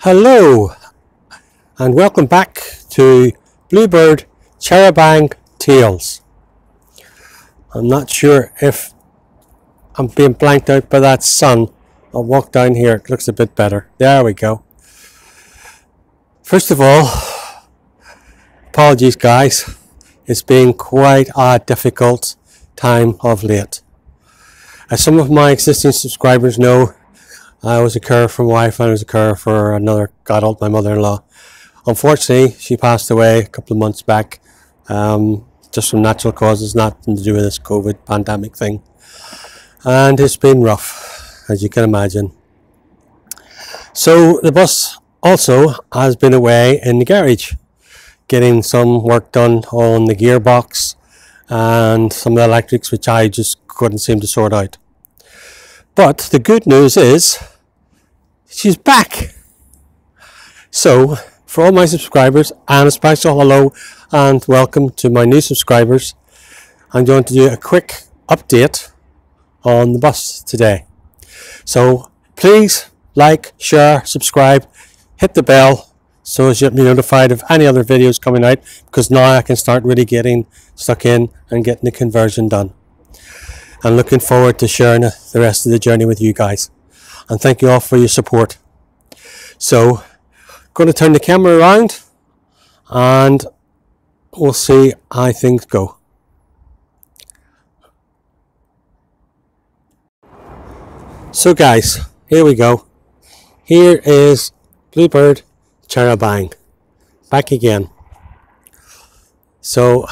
Hello and welcome back to Bluebird Charabang Tales. I'm not sure if I'm being blanked out by that sun. I'll walk down here, it looks a bit better. There we go. First of all, apologies guys, it's been quite a difficult time of late. As some of my existing subscribers know, I was a carer for my wife and I was a carer for another adult, my mother-in-law. Unfortunately, she passed away a couple of months back, just from natural causes, nothing to do with this COVID pandemic thing. And it's been rough, as you can imagine. So the bus also has been away in the garage, getting some work done on the gearbox and some of the electrics, which I just couldn't seem to sort out. But the good news is, she's back. So, for all my subscribers, and a special hello and welcome to my new subscribers, I'm going to do a quick update on the bus today. So, please like, share, subscribe, hit the bell so as you'll be notified of any other videos coming out, because now I can start really getting stuck in and getting the conversion done. I'm looking forward to sharing the rest of the journey with you guys. And thank you all for your support. So, going to turn the camera around and we'll see how things go. So guys, here we go. Here is Bluebird Charabang. Back again. So,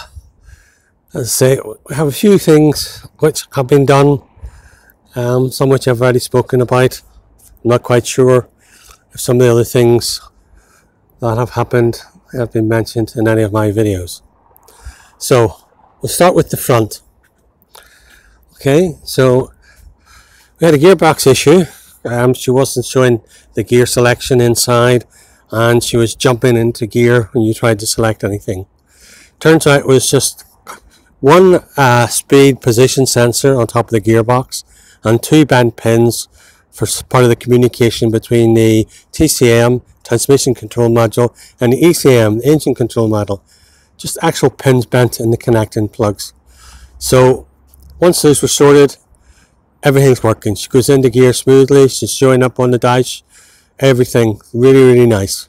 as I say, we have a few things which have been done, some which I've already spoken about. I'm not quite sure if some of the other things that have happened have been mentioned in any of my videos. So, we'll start with the front. Okay, so we had a gearbox issue. She wasn't showing the gear selection inside and she was jumping into gear when you tried to select anything. Turns out it was just one speed position sensor on top of the gearbox and two bent pins for part of the communication between the TCM, transmission control module, and the ECM, the engine control module. Just actual pins bent in the connecting plugs. So once those were sorted, everything's working. She goes into gear smoothly, she's showing up on the dash, everything really nice.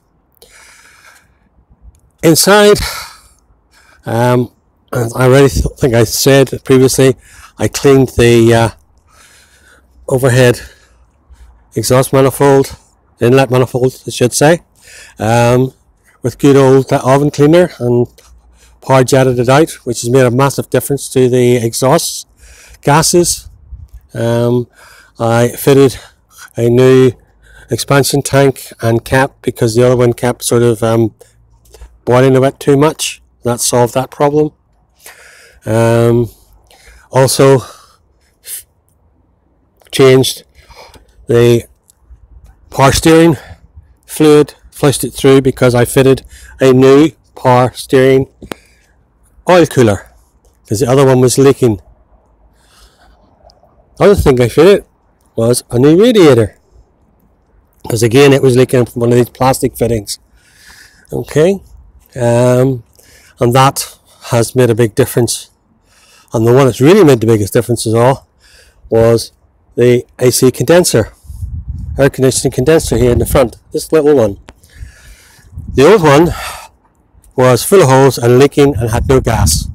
Inside, I already think I said previously, I cleaned the overhead exhaust manifold, inlet manifold I should say, with good old oven cleaner, and power jetted it out, which has made a massive difference to the exhaust gases. I fitted a new expansion tank and cap because the other one kept sort of boiling a bit too much. That solved that problem. Also changed the power steering fluid, flushed it through because I fitted a new power steering oil cooler because the other one was leaking. Other thing I fitted was a new radiator because again it was leaking from one of these plastic fittings. Okay, and that has made a big difference. And the one that's really made the biggest difference of all was the AC condenser, air conditioning condenser here in the front, this little one. The old one was full of holes and leaking and had no gas,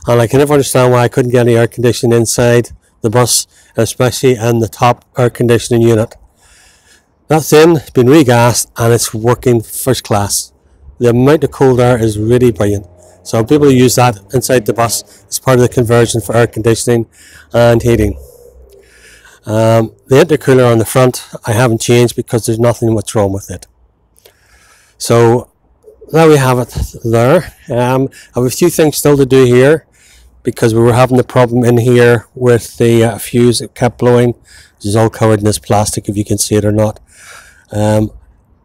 and I can never understand why I couldn't get any air conditioning inside the bus, especially in the top air conditioning unit. That's in, it's been regassed and it's working first class. The amount of cold air is really brilliant. So people use that inside the bus as part of the conversion for air conditioning and heating. The intercooler on the front I haven't changed because there's nothing much wrong with it. So there we have it there. I have a few things still to do here because we were having the problem in here with the fuse. It kept blowing. This is all covered in this plastic, if you can see it or not.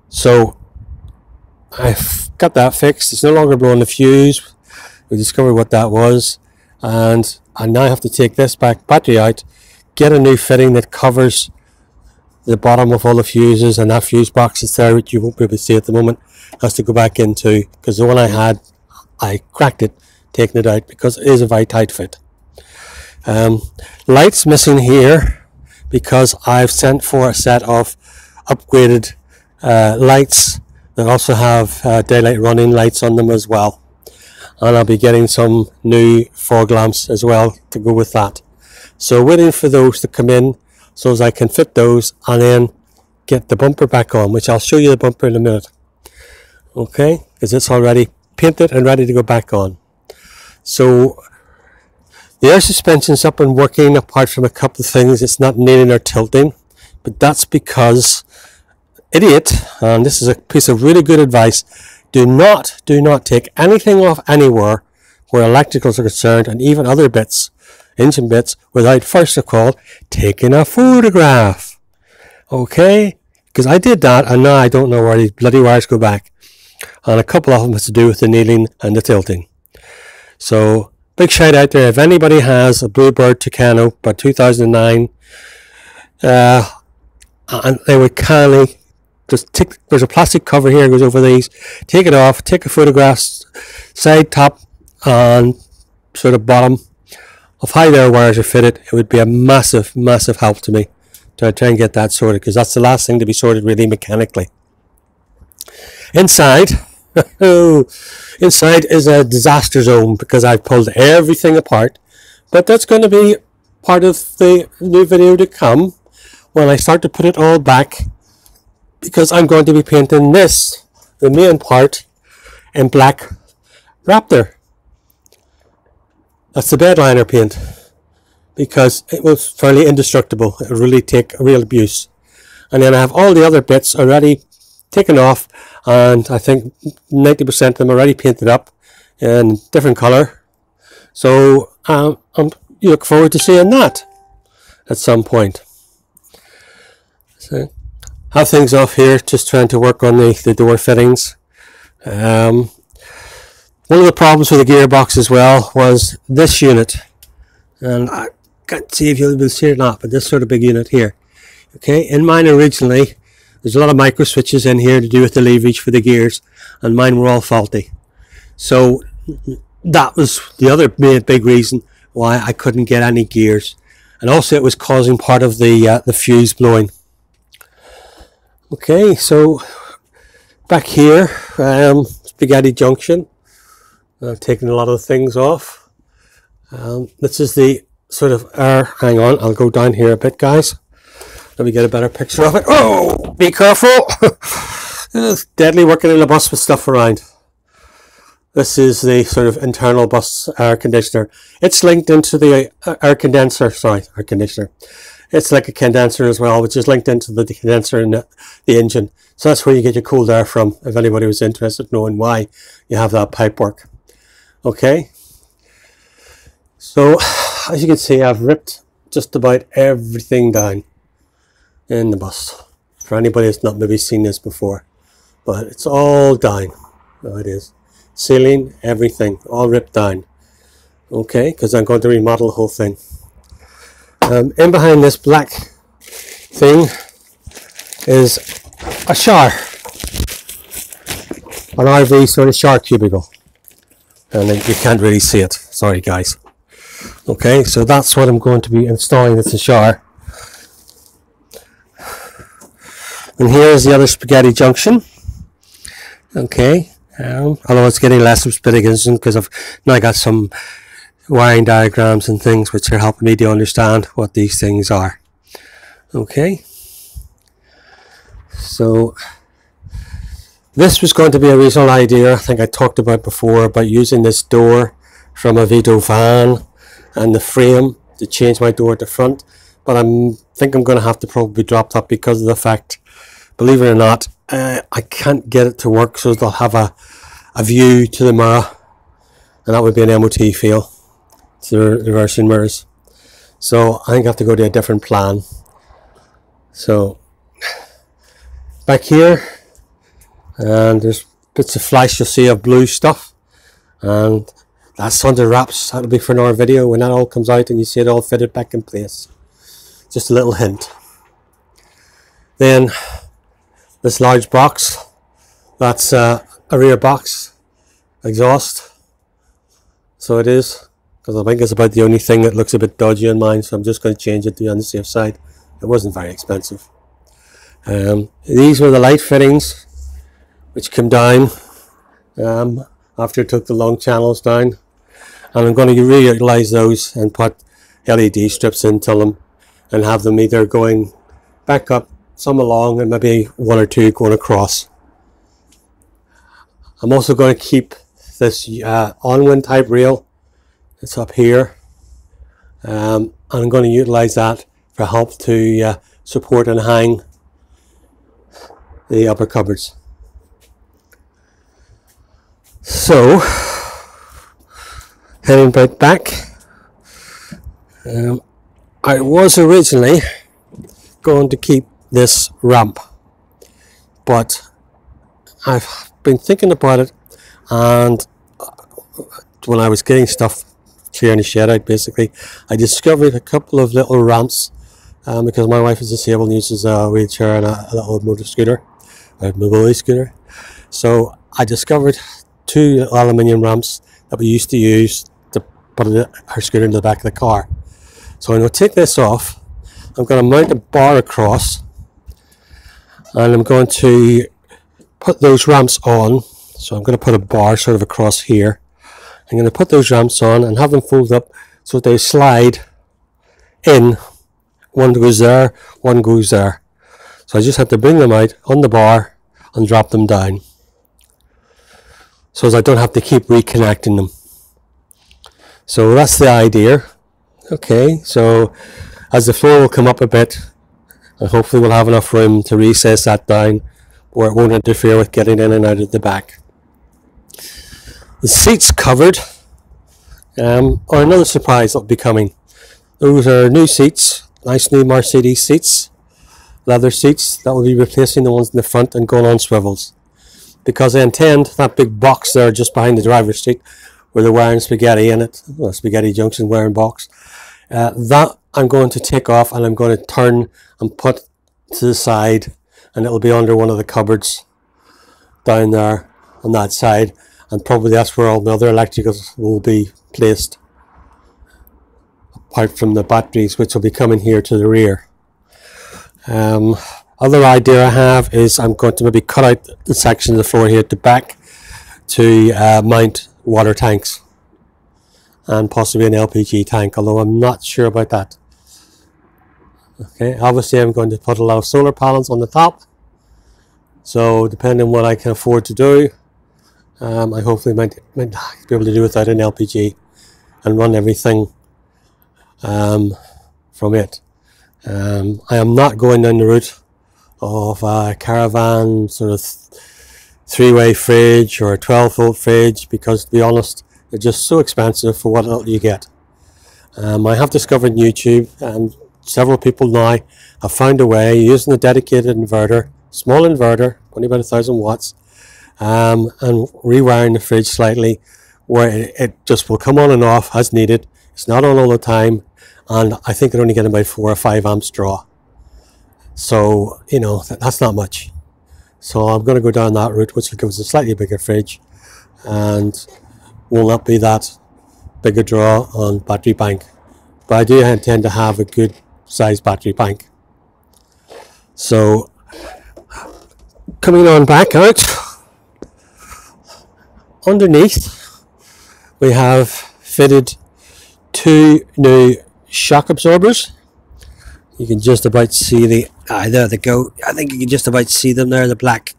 So I've got that fixed. It's no longer blowing the fuse. We discovered what that was, and I now have to take this battery out, get a new fitting that covers the bottom of all the fuses, and that fuse box is there, which you won't be able to see at the moment, has to go back into, because the one I had, I cracked it, taking it out, because it is a very tight fit. Lights missing here because I've sent for a set of upgraded lights that also have daylight running lights on them as well, and I'll be getting some new fog lamps as well to go with that. So waiting for those to come in so as I can fit those and then get the bumper back on, which I'll show you the bumper in a minute. Okay, because it's already painted and ready to go back on. So the air suspension's up and working, apart from a couple of things. It's not kneeling or tilting, but that's because, idiot, and this is a piece of really good advice, do not take anything off anywhere where electricals are concerned, and even other bits, engine bits, without first of all taking a photograph. Okay, because I did that and now I don't know where these bloody wires go back, and a couple of them has to do with the kneeling and the tilting. So big shout out there if anybody has a Bluebird Tucano by 2009, and they would kindly just take, there's a plastic cover here that goes over these, take it off, take a photograph, side, top and sort of bottom of how their wires are fitted. It would be a massive help to me to try and get that sorted, because that's the last thing to be sorted really mechanically. Inside, inside is a disaster zone because I've pulled everything apart, but that's going to be part of the new video to come when I start to put it all back, because I'm going to be painting this, the main part, in black Raptor. That's the bed liner paint, because it was fairly indestructible. It would really take real abuse. And then I have all the other bits already taken off, and I think 90% of them already painted up in different colour. So you look forward to seeing that at some point. So have things off here, just trying to work on the door fittings. One of the problems with the gearbox as well was this unit, and I can't see if you'll see it or not, but this sort of big unit here. Okay, in mine originally, there's a lot of micro switches in here to do with the leverage for the gears, and mine were all faulty. So that was the other big reason why I couldn't get any gears, and also it was causing part of the fuse blowing. Okay, so back here, spaghetti junction. I've taken a lot of things off. This is the sort of air. Hang on, I'll go down here a bit, guys. Let me get a better picture of it. Oh, be careful! It's deadly working in a bus with stuff around. This is the sort of internal bus air conditioner. It's linked into the air condenser. Sorry, air conditioner. It's like a condenser as well, which is linked into the condenser in the engine. So that's where you get your cooled air from, if anybody was interested in knowing why you have that pipe work. Okay, so as you can see, I've ripped just about everything down in the bus, for anybody that's not maybe seen this before, but it's all down. Oh, it is. Ceiling, everything, all ripped down. Okay, because I'm going to remodel the whole thing. In behind this black thing is a shower, an RV sort of shower cubicle, and you can't really see it, sorry guys. Okay, so that's what I'm going to be installing. It's a shower. And here's the other spaghetti junction. Okay, although it's getting less of spaghetti junction because I've now got some wiring diagrams and things which are helping me to understand what these things are. Okay, so this was going to be a reasonable idea. I think I talked about before about using this door from a Vito van and the frame to change my door at the front, but I think I'm going to have to probably drop that because of the fact, believe it or not, I can't get it to work so they'll have a view to the mirror, and that would be an MOT fail to the reversing mirrors. So I think I have to go to a different plan. So back here, and there's bits of flash you'll see of blue stuff, and that's under wraps. That'll be for another video when that all comes out and you see it all fitted back in place. Just a little hint. Then this large box, that's a rear box exhaust. So it is, because I think it's about the only thing that looks a bit dodgy on mine, so I'm just going to change it to be on the safe side. It wasn't very expensive. These were the light fittings which came down after I took the long channels down, and I'm going to reutilize those and put LED strips into them and have them either going back up, some along, and maybe one or two going across. I'm also going to keep this on-wind type rail. It's up here, and I'm going to utilize that for help to support and hang the upper cupboards. So heading right back, I was originally going to keep this ramp, but I've been thinking about it, and when I was getting stuff, clearing the shed out basically, I discovered a couple of little ramps, because my wife is disabled and uses a wheelchair and a little motor scooter, a mobility scooter. So I discovered two aluminium ramps that we used to use to put her scooter in the back of the car. So I'm going to take this off. I'm going to mount a bar across, and I'm going to put those ramps on. So I'm going to put a bar sort of across here. I'm going to put those ramps on and have them fold up so they slide in. One goes there, one goes there. So I just have to bring them out on the bar and drop them down, so as I don't have to keep reconnecting them. So that's the idea. Okay, so as the floor will come up a bit, and hopefully we'll have enough room to recess that down where it won't interfere with getting in and out of the back. The seats covered are another surprise that will be coming. Those are new seats, nice new Mercedes seats, leather seats that will be replacing the ones in the front and going on swivels. Because I intend that big box there just behind the driver's seat where they're wearing spaghetti in it, well, Spaghetti Junction wearing box, that I'm going to take off, and I'm going to turn and put to the side, and it'll be under one of the cupboards down there on that side, and probably that's where all the other electricals will be placed, apart from the batteries which will be coming here to the rear. Other idea I have is I'm going to maybe cut out the section of the floor here at the back to mount water tanks and possibly an LPG tank, although I'm not sure about that. Okay, obviously I'm going to put a lot of solar panels on the top, so depending on what I can afford to do, I hopefully might be able to do without an LPG and run everything from it. I am not going down the route of a caravan sort of three-way fridge or a 12-volt fridge, because to be honest, they're just so expensive for what you get. I have discovered YouTube, and several people now have found a way using a dedicated inverter, small inverter, only about 1,000 watts, and rewiring the fridge slightly where it just will come on and off as needed. It's not on all the time, and I think they're only getting about 4 or 5 amps draw. So, you know, that's not much. So I'm going to go down that route, which will give us a slightly bigger fridge and will not be that big a draw on battery bank. But I do intend to have a good sized battery bank. So coming on back out, underneath we have fitted 2 new shock absorbers. You can just about see the there they go. I think you can just about see them there, the black.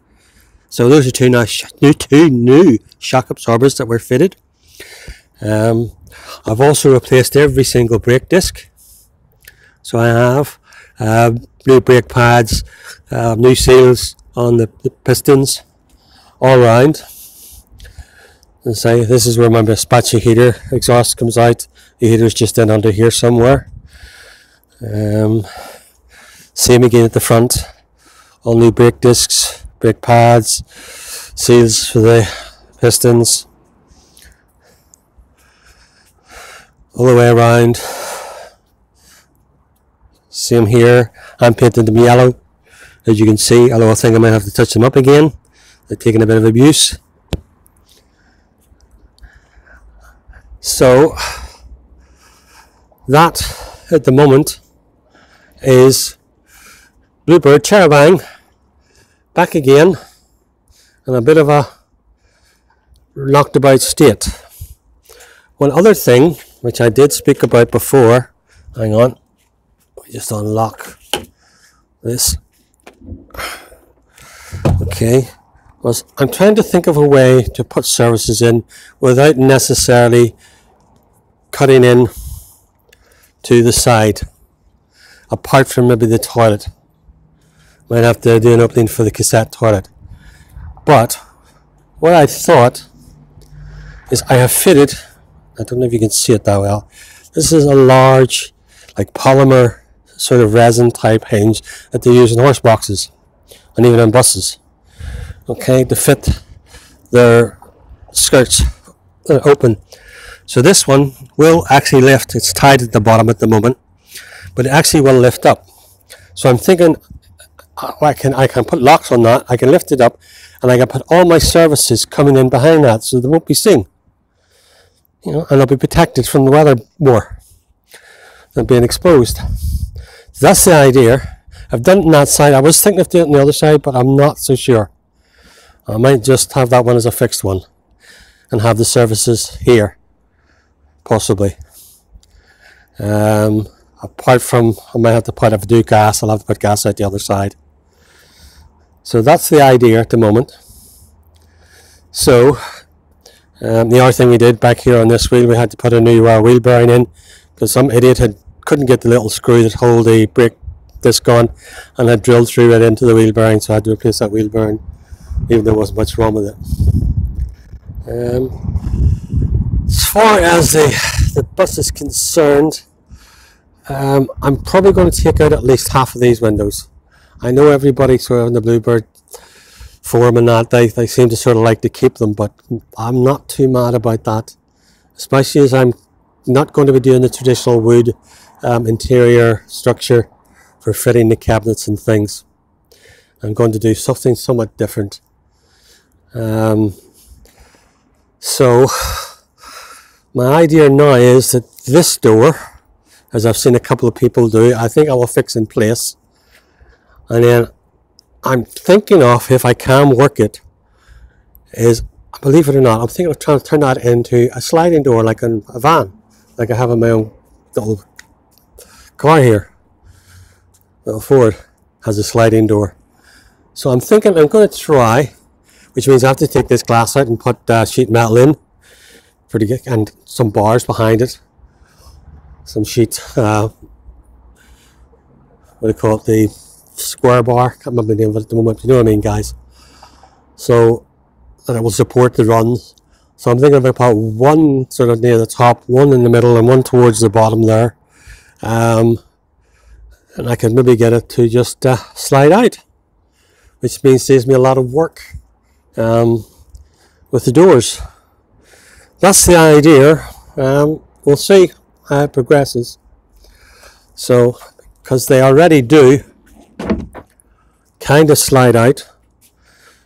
So those are 2 new shock absorbers that were fitted. I've also replaced every single brake disc. So I have new brake pads, new seals on the pistons all around. And say this is where my Spachi heater exhaust comes out. The heater's just in under here somewhere. Same again at the front, all new brake discs, brake pads, seals for the pistons, all the way around. Same here, I'm painting them yellow as you can see, although I think I might have to touch them up again. They're taking a bit of abuse. So that at the moment is Bluebird Charabang back again in a bit of a knocked about state. One other thing which I did speak about before, hang on, let me just unlock this. Okay, was I'm trying to think of a way to put services in without necessarily cutting in to the side, apart from maybe the toilet. Might have to do an opening for the cassette toilet. But what I thought is I have fitted, I don't know if you can see it that well, this is a large like polymer sort of resin type hinge that they use in horse boxes and even on buses, okay, to fit their skirts open. So this one will actually lift. It's tied at the bottom at the moment, but it actually will lift up. So I'm thinking I can put locks on that, I can lift it up, and I can put all my services coming in behind that so they won't be seen, you know, and they'll be protected from the weather more than being exposed. So that's the idea. I've done it on that side. I was thinking of doing it on the other side, but I'm not so sure. I might just have that one as a fixed one and have the services here, possibly. Apart from, I might have to put, if I do gas, I'll have to put gas out the other side. So that's the idea at the moment. So the other thing we did back here on this wheel, we had to put a new wheel bearing in because some idiot couldn't get the little screw that hold the brake disc on and had drilled through it into the wheel bearing, so I had to replace that wheel bearing, even though there wasn't much wrong with it. As far as the bus is concerned, I'm probably going to take out at least half of these windows. I know everybody sort of in the Bluebird forum and that, they seem to sort of like to keep them, but I'm not too mad about that, especially as I'm not going to be doing the traditional wood interior structure for fitting the cabinets and things. I'm going to do something somewhat different. So my idea now is that this door, as I've seen a couple of people do, I think I will fix in place, and then I'm thinking of, if I can work it, is, believe it or not, I'm thinking of trying to turn that into a sliding door like in a van, like I have in my own little car here. Little Ford has a sliding door. So I'm thinking I'm going to try, which means I have to take this glass out and put sheet metal in and some bars behind it, some sheet, what do you call it, the square bar, can't remember the name of it at the moment, you know what I mean, guys. So that it will support the runs. So I'm thinking if I put one sort of near the top, one in the middle, and one towards the bottom there, and I can maybe get it to just slide out, which means saves me a lot of work with the doors. That's the idea. We'll see how it progresses. So, because they already do kind of slide out,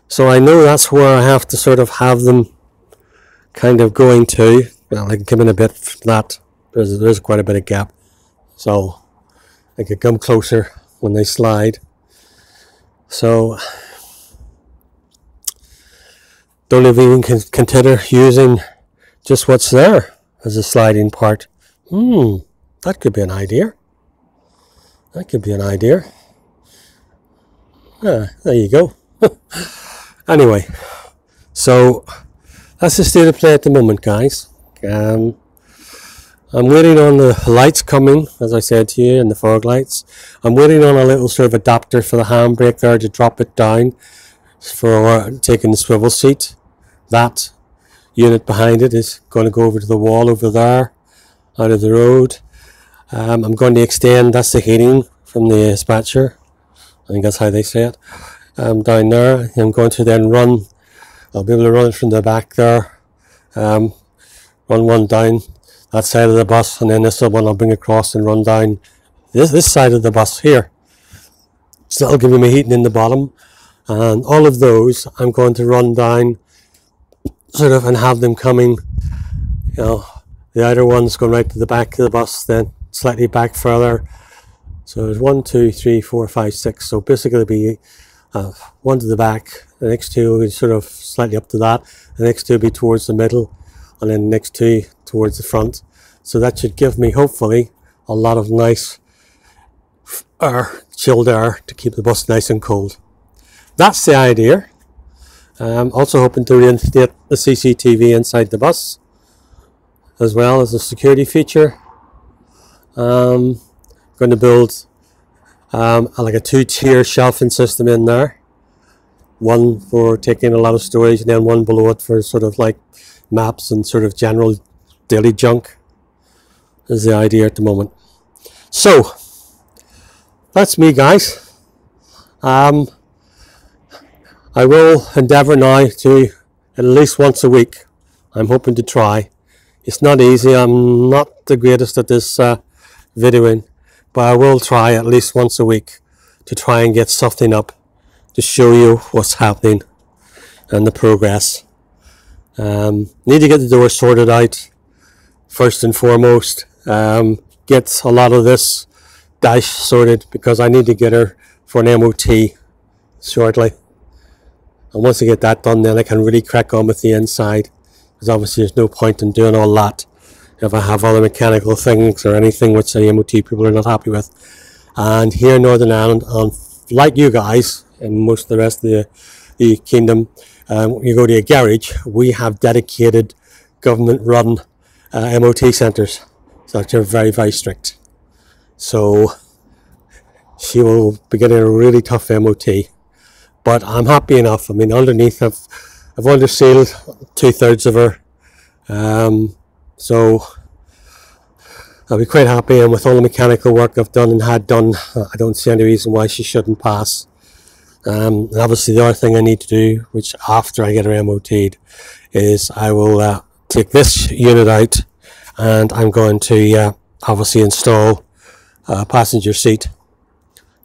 so I know that's where I have to sort of have them kind of going to. Well, I can come in a bit from that. There's quite a bit of gap, so I could come closer when they slide. So don't even consider using just what's there as a sliding part. That could be an idea. That could be an idea. There you go. Anyway, so that's the state of play at the moment, guys. I'm waiting on the lights coming, as I said to you, and the fog lights. I'm waiting on a little sort of adapter for the handbrake there to drop it down for taking the swivel seat. That unit behind it is going to go over to the wall over there, out of the road. I'm going to extend, that's the heating from the dispatcher, I think that's how they say it, down there. I'm going to then run, I'll be able to run it from the back there, run one down that side of the bus, and then this one I'll bring across and run down this side of the bus here. So that'll give me my heating in the bottom, and all of those I'm going to run down sort of and have them coming, you know, the outer ones going right to the back of the bus, then slightly back further. So there's 1, 2, 3, 4, 5, 6. So basically it'll be one to the back, the next two will be sort of slightly up to that, the next two will be towards the middle, and then the next two towards the front. So that should give me hopefully a lot of nice air, chilled air, to keep the bus nice and cold. That's the idea. I'm also hoping to reinstate the CCTV inside the bus, as well as a security feature. Going to build like a 2-tier shelving system in there. One for taking a lot of storage, and then one below it for sort of like maps and sort of general daily junk, is the idea at the moment. So that's me, guys. I will endeavour now to at least once a week. I'm hoping to try. It's not easy. I'm not the greatest at this videoing, but I will try at least once a week to try and get something up to show you what's happening and the progress. Need to get the door sorted out first and foremost. Get a lot of this dash sorted, because I need to get her for an MOT shortly. And once I get that done, then I can really crack on with the inside, because obviously there's no point in doing all that if I have other mechanical things or anything which the MOT people are not happy with. And here in Northern Ireland, like you guys and most of the rest of the kingdom, when you go to a garage, we have dedicated government run MOT centres, so they're very, very strict. So she will be getting a really tough MOT, but I'm happy enough. I mean, underneath I've under sealed 2/3 of her, so I'll be quite happy. And with all the mechanical work I've done and had done, I don't see any reason why she shouldn't pass. And obviously the other thing I need to do, which after I get her MOT'd, is I will take this unit out, and I'm going to obviously install a passenger seat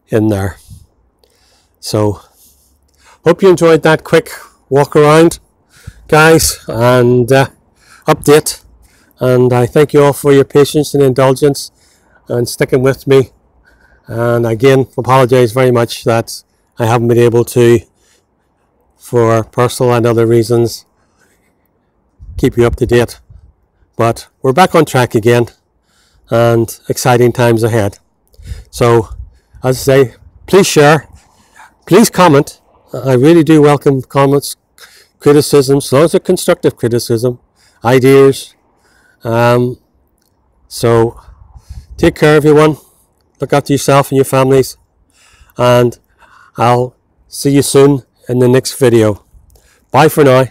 in there. So hope you enjoyed that quick walk around, guys, and update. And I thank you all for your patience and indulgence and sticking with me. And again, apologize very much that I haven't been able to, for personal and other reasons, keep you up to date. But we're back on track again, and exciting times ahead. So, as I say, please share, please comment. I really do welcome comments, criticism, as long as they're constructive criticism, ideas. So take care, everyone. Look after yourself and your families, and I'll see you soon in the next video. Bye for now.